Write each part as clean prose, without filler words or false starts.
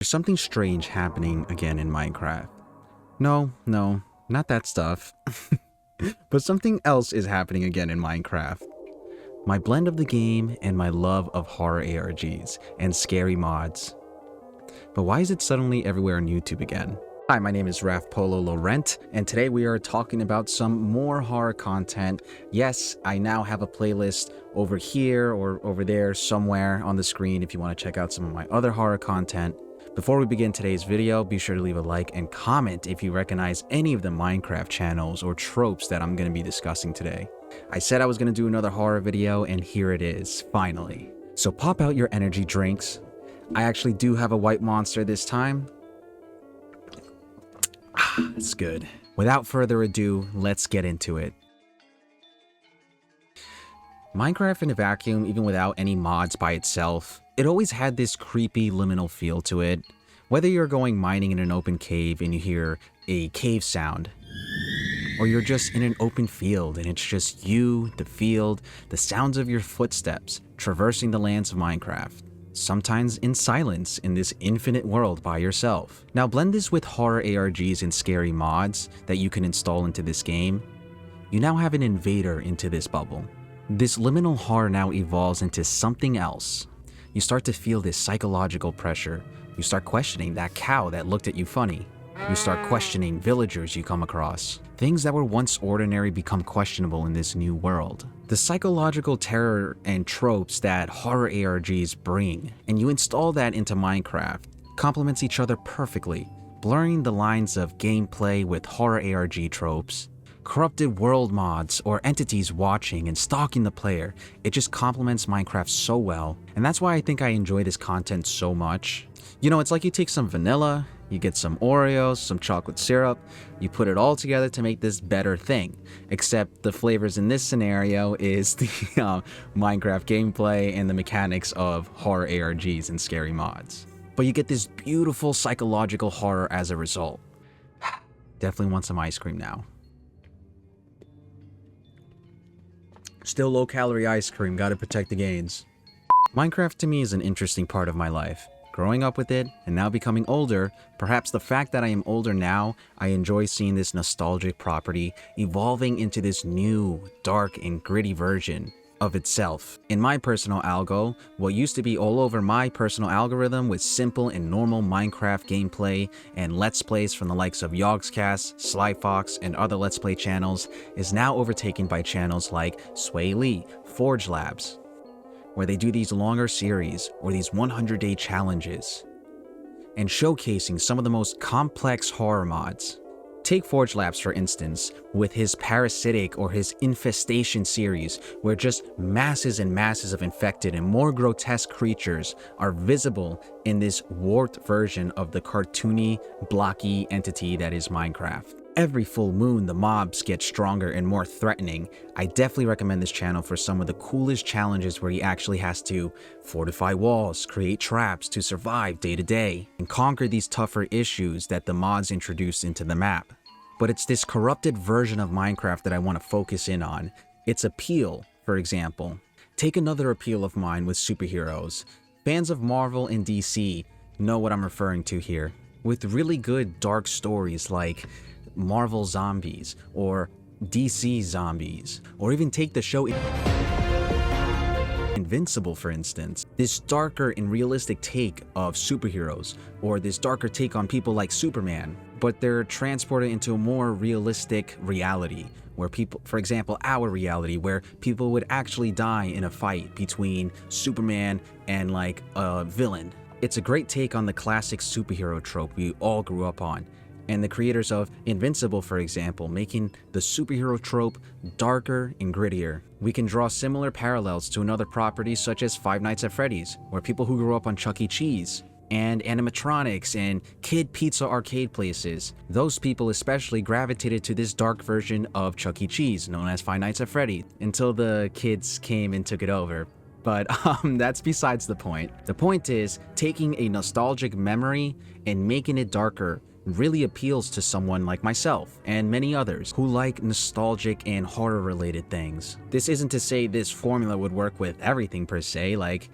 There's something strange happening again in Minecraft. No, not that stuff. But something else is happening again in Minecraft. My blend of the game and my love of horror ARGs and scary mods. But why is it suddenly everywhere on YouTube again? Hi, my name is Raf Polo Laurent, and today we are talking about some more horror content. Yes, I now have a playlist over here or over there somewhere on the screen if you want to check out some of my other horror content. Before we begin today's video, be sure to leave a like and comment if you recognize any of the Minecraft channels or tropes that I'm going to be discussing today. I said I was going to do another horror video, and here it is, finally. So pop out your energy drinks. I actually do have a white monster this time. It's good. Without further ado, let's get into it. Minecraft in a vacuum, even without any mods by itself, it always had this creepy liminal feel to it. Whether you're going mining in an open cave and you hear a cave sound, or you're just in an open field and it's just you, the field, the sounds of your footsteps traversing the lands of Minecraft. Sometimes in silence in this infinite world by yourself. Now blend this with horror ARGs and scary mods that you can install into this game. You now have an invader into this bubble. This liminal horror now evolves into something else. You start to feel this psychological pressure. You start questioning that cow that looked at you funny. You start questioning villagers you come across. Things that were once ordinary become questionable in this new world. The psychological terror and tropes that horror ARGs bring, and you install that into Minecraft, complements each other perfectly, blurring the lines of gameplay with horror ARG tropes. Corrupted world mods or entities watching and stalking the player, it just complements Minecraft so well, and that's why I think I enjoy this content so much. You know, it's like you take some vanilla, you get some Oreos, some chocolate syrup, you put it all together to make this better thing. Except the flavors in this scenario is the Minecraft gameplay and the mechanics of horror ARGs and scary mods. But you get this beautiful psychological horror as a result. Definitely want some ice cream now. Still low-calorie ice cream, gotta protect the gains. Minecraft to me is an interesting part of my life. Growing up with it, and now becoming older, perhaps the fact that I am older now, I enjoy seeing this nostalgic property evolving into this new, dark and gritty version of itself. In my personal algo, what used to be all over my personal algorithm with simple and normal Minecraft gameplay and Let's Plays from the likes of Yogscast, Slyfox, and other Let's Play channels is now overtaken by channels like Swayle, Forge Labs, where they do these longer series or these 100-day challenges and showcasing some of the most complex horror mods. Take Forge Labs for instance, with his Parasitic or his Infestation series, where just masses and masses of infected and more grotesque creatures are visible in this warped version of the cartoony, blocky entity that is Minecraft. Every full moon, the mobs get stronger and more threatening. I definitely recommend this channel for some of the coolest challenges where he actually has to fortify walls, create traps to survive day to day, and conquer these tougher issues that the mods introduce into the map. But it's this corrupted version of Minecraft that I want to focus in on. Its appeal, for example. Take another appeal of mine with superheroes. Fans of Marvel and DC know what I'm referring to here. With really good dark stories like Marvel Zombies or DC Zombies, or even take the show Invincible for instance. This darker and realistic take of superheroes, or this darker take on people like Superman, but they're transported into a more realistic reality where people, for example, our reality, where people would actually die in a fight between Superman and like a villain. It's a great take on the classic superhero trope we all grew up on. And the creators of Invincible, for example, making the superhero trope darker and grittier. We can draw similar parallels to another property such as Five Nights at Freddy's, where people who grew up on Chuck E. Cheese and animatronics and kid pizza arcade places, those people especially gravitated to this dark version of Chuck E. Cheese, known as Five Nights at Freddy's, until the kids came and took it over. But that's besides the point. The point is, taking a nostalgic memory and making it darker really appeals to someone like myself and many others who like nostalgic and horror related things. This isn't to say this formula would work with everything per se, like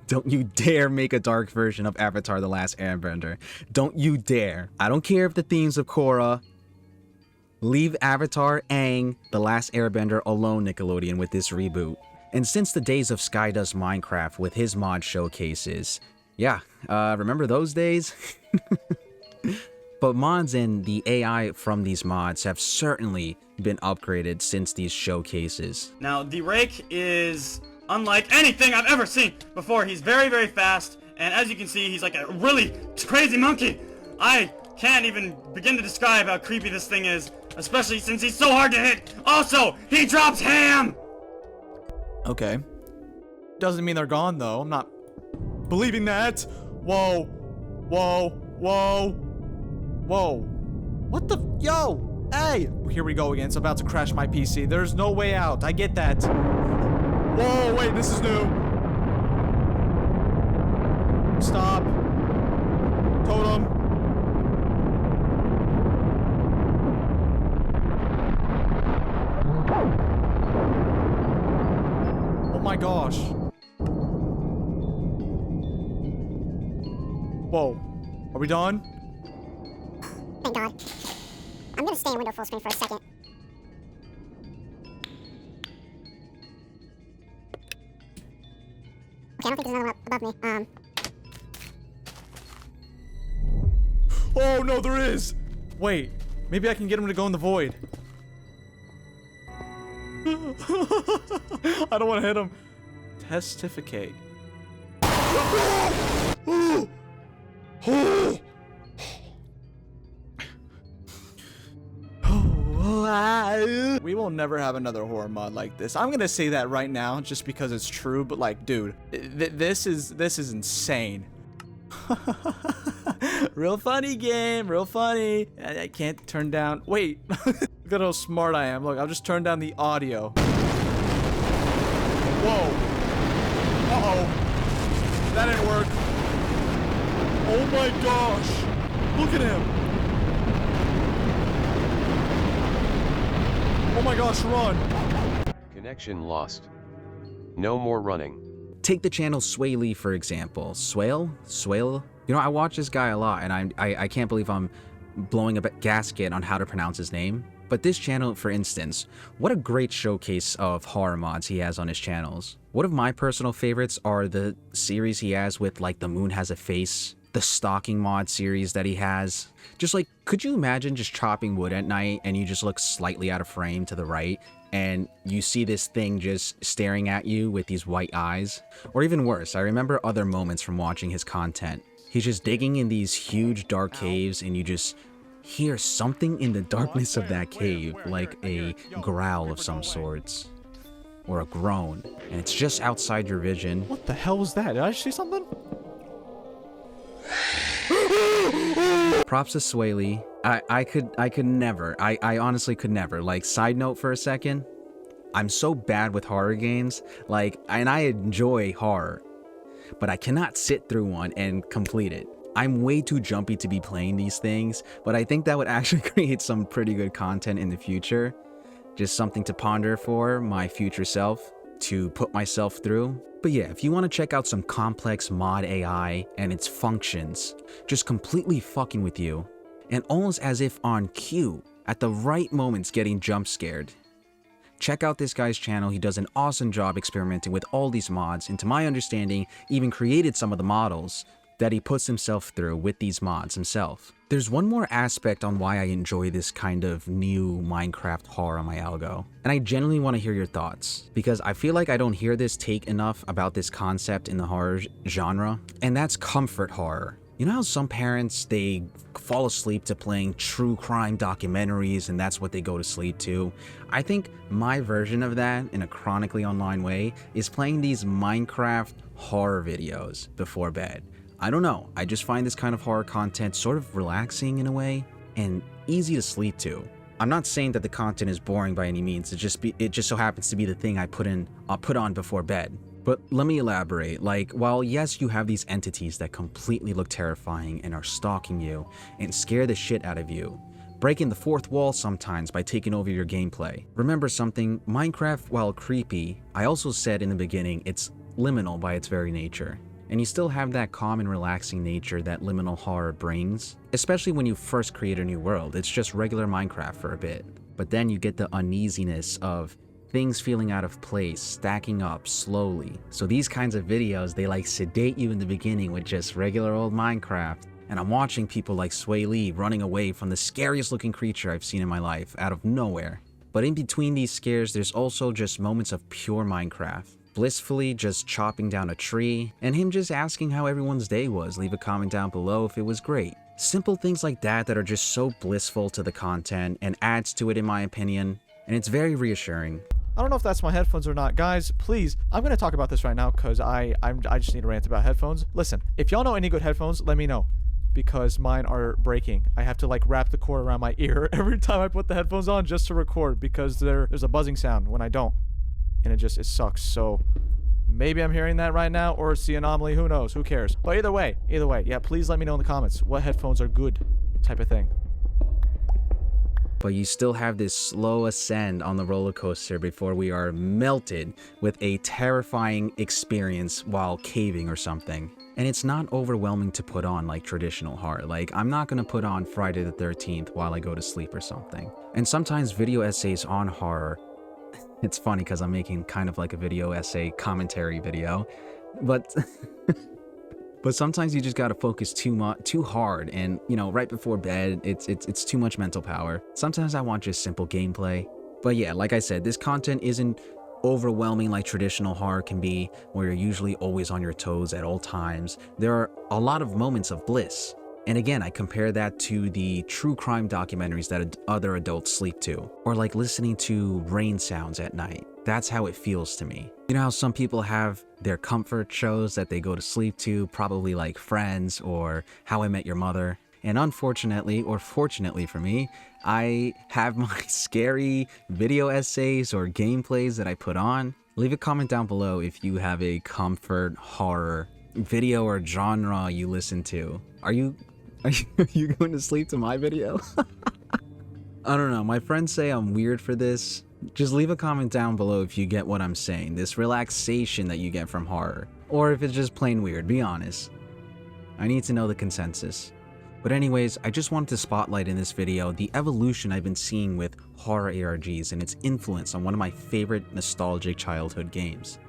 Don't you dare make a dark version of Avatar: The Last Airbender. Don't you dare. I don't care if the themes of Korra. Leave Avatar, Aang, The Last Airbender alone, Nickelodeon, with this reboot. And since the days of Sky Does Minecraft with his mod showcases, yeah, remember those days? But mods and the AI from these mods have certainly been upgraded since these showcases. Now, the Rake is unlike anything I've ever seen before. He's very, very fast, and as you can see, he's like a really crazy monkey. I can't even begin to describe how creepy this thing is, especially since he's so hard to hit. Also, he drops ham! Okay. Doesn't mean they're gone, though. I'm not believing that. Whoa. Whoa. Whoa. Whoa. What the? Yo! Hey! Here we go again. It's about to crash my PC. There's no way out. I get that. Whoa, wait, this is new. Stop. Totem. Oh my gosh. Whoa. Are we done? Thank God. I'm gonna stay in window full screen for a second. Okay, I don't think there's another one above me. Oh no, there is! Wait, maybe I can get him to go in the void. I don't want to hit him. Testificate. We will never have another horror mod like this. I'm gonna say that right now, just because it's true. But like, dude, this is insane. Real funny game, real funny. I can't turn down. Wait, look at how smart I am. Look, I'll just turn down the audio. Whoa. Uh-oh. That didn't work. Oh my gosh. Look at him. Oh my gosh, run. Connection lost. No more running. Take the channel Swayle, for example. Swayle? You know, I watch this guy a lot, and I can't believe I'm blowing a gasket on how to pronounce his name. But this channel, for instance, what a great showcase of horror mods he has on his channels. One of my personal favorites are the series he has with, like, The Moon Has a Face, the Stalking mod series that he has. Just like, could you imagine just chopping wood at night and you just look slightly out of frame to the right and you see this thing just staring at you with these white eyes? Or even worse, I remember other moments from watching his content. He's just digging in these huge dark caves and you just hear something in the darkness of that cave, like a growl of some sorts. Or a groan, and it's just outside your vision. What the hell was that? Did I see something? Props to Swayle. I could never. I honestly could never. Like, side note for a second, I'm so bad with horror games. Like, and I enjoy horror, but I cannot sit through one and complete it. I'm way too jumpy to be playing these things, but I think that would actually create some pretty good content in the future. Just something to ponder for my future self, to put myself through. But yeah, if you want to check out some complex mod AI and its functions, just completely fucking with you, and almost as if on cue, at the right moments getting jump scared, check out this guy's channel. He does an awesome job experimenting with all these mods, and to my understanding, even created some of the models that he puts himself through with these mods himself. There's one more aspect on why I enjoy this kind of new Minecraft horror on my algo, and I genuinely want to hear your thoughts, because I feel like I don't hear this take enough about this concept in the horror genre, and that's comfort horror. You know how some parents, they fall asleep to playing true crime documentaries and that's what they go to sleep to? I think my version of that, in a chronically online way, is playing these Minecraft horror videos before bed. I don't know, I just find this kind of horror content sort of relaxing in a way, and easy to sleep to. I'm not saying that the content is boring by any means, it just so happens to be the thing I'll put on before bed. But let me elaborate. Like, while yes, you have these entities that completely look terrifying and are stalking you and scare the shit out of you, breaking the fourth wall sometimes by taking over your gameplay. Remember something, Minecraft, while creepy, I also said in the beginning, it's liminal by its very nature. and you still have that calm and relaxing nature that liminal horror brings, especially when you first create a new world. It's just regular Minecraft for a bit, but then you get the uneasiness of things feeling out of place, stacking up slowly. So these kinds of videos, they like sedate you in the beginning with just regular old Minecraft, and I'm watching people like Swayle running away from the scariest looking creature I've seen in my life out of nowhere. But in between these scares, there's also just moments of pure Minecraft. Blissfully just chopping down a tree, and him just asking how everyone's day was. Leave a comment down below if it was great. Simple things like that that are just so blissful to the content and adds to it in my opinion, and it's very reassuring. I don't know if that's my headphones or not. Guys, please, I'm going to talk about this right now because I just need to rant about headphones. Listen, if y'all know any good headphones, let me know, because mine are breaking. I have to like wrap the cord around my ear every time I put the headphones on just to record, because there's a buzzing sound when I don't. And it sucks. So maybe I'm hearing that right now, or it's the anomaly, who knows, who cares. But either way, yeah, please let me know in the comments what headphones are good, type of thing. But you still have this slow ascend on the roller coaster before we are melted with a terrifying experience while caving or something. And it's not overwhelming to put on like traditional horror. Like, I'm not gonna put on Friday the 13th while I go to sleep or something. And sometimes video essays on horror, it's funny because I'm making kind of like a video essay commentary video, but but sometimes you just gotta focus too hard, and you know, right before bed, it's too much mental power. Sometimes I want just simple gameplay. But yeah, like I said, this content isn't overwhelming like traditional horror can be, where you're usually always on your toes at all times. There are a lot of moments of bliss. And again, I compare that to the true crime documentaries that other adults sleep to, or like listening to rain sounds at night. That's how it feels to me. You know how some people have their comfort shows that they go to sleep to, probably like Friends or How I Met Your Mother. And unfortunately, or fortunately for me, I have my scary video essays or gameplays that I put on. Leave a comment down below if you have a comfort horror video or genre you listen to. Are you going to sleep to my video? I don't know. My friends say I'm weird for this. Just leave a comment down below if you get what I'm saying. This relaxation that you get from horror. Or if it's just plain weird. Be honest. I need to know the consensus. But anyways, I just wanted to spotlight in this video the evolution I've been seeing with horror ARGs and its influence on one of my favorite nostalgic childhood games.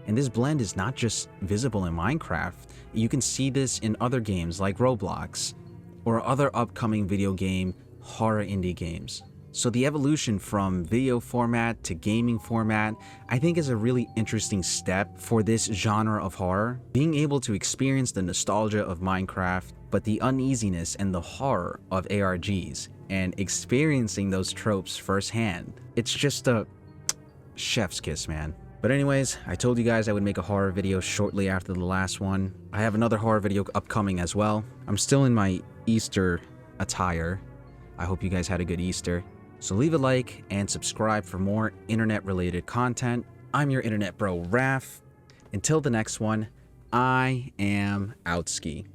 And this blend is not just visible in Minecraft. You can see this in other games like Roblox or other upcoming video game horror indie games. So the evolution from video format to gaming format, I think, is a really interesting step for this genre of horror. Being able to experience the nostalgia of Minecraft, but the uneasiness and the horror of ARGs, and experiencing those tropes firsthand. It's just a chef's kiss, man. But anyways, I told you guys I would make a horror video shortly after the last one. I have another horror video upcoming as well. I'm still in my Easter attire. I hope you guys had a good Easter. So leave a like and subscribe for more internet-related content. I'm your internet bro, Raph. Until the next one, I am outski.